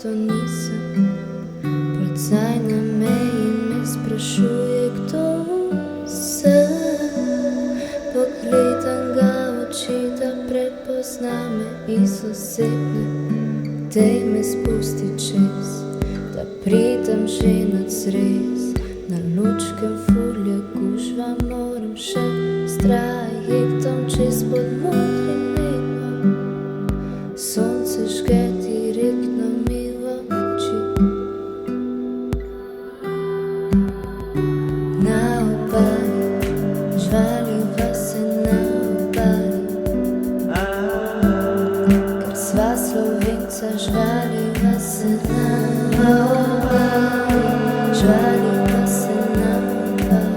to nisem. Procaj na meji me sprašuje, kdo sem. Pogledam ga v oči, da prepozna me iz osebne. Dej me spusti čez, da pridem že nad zrez. Na lučkem fulje gužva moram še s trajektom čez pod modrim nebom. Sonce žge direktno mi v oči. Na obali, žvaliva se na obali, ker sva Slovenca, žvaliva se na obali, žvaliva se na obali,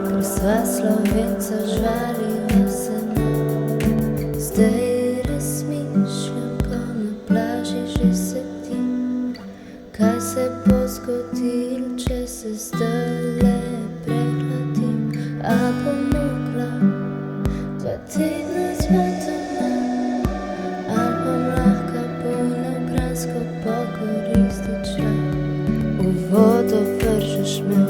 ker sva Slovenca, žvaliva se na obali. Zdaj razmišljam, ko na plaži že sedim, kaj se bo zgodil, če se zdajle prehladim. A bom mogla 2 tedna zmati doma, ali bom lahko polno Kranjsko pokoristična. V vodo vržeš me,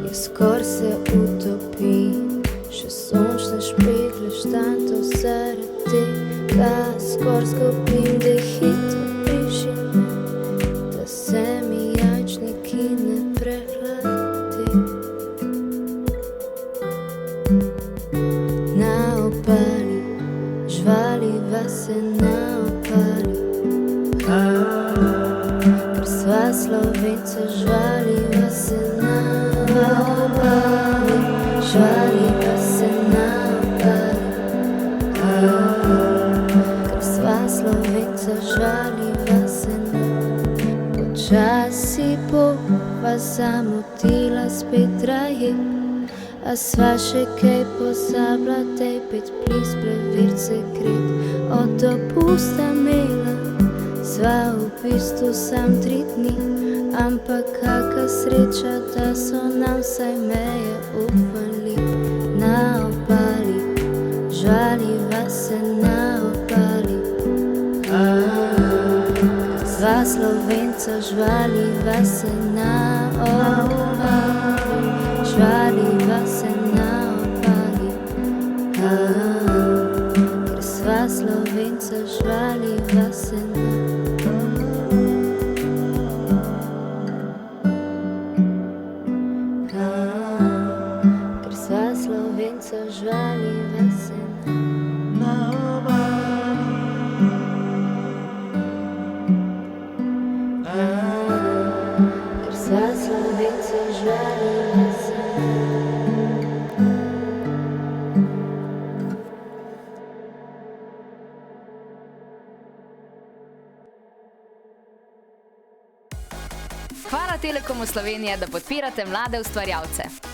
jaz skor se utopim, še sončne špegle štanto zaradi tega skor zgubim. Da hitro piši me, da se mi jajčniki ne prehladi. Na obali, žvaliva se na obali, ker sva Slovenca, žvaliva se na obali, žvaliva se na obali, ker sva Slovenca, žvaliva se na obali. Počasi bova zamotila spet trajekt, a sva še kaj pozabila, dej pet plis preverit sekret. Od dopusta imela sva v bistvu sam 3 dni, ampak kaka sreča, da so nam vsaj meje upali. Na obali, žvaliva se na obali, sva Slovenca, žvaliva se na obali, žvaliva se na obali, ker sva Slovenca, žvaliva se na obali, ker sva Slovenca, žvaliva se na obali, ker sva Slovenca, žvaliva se na obali. Hvala Telekomu Slovenije, da podpirate mlade ustvarjalce.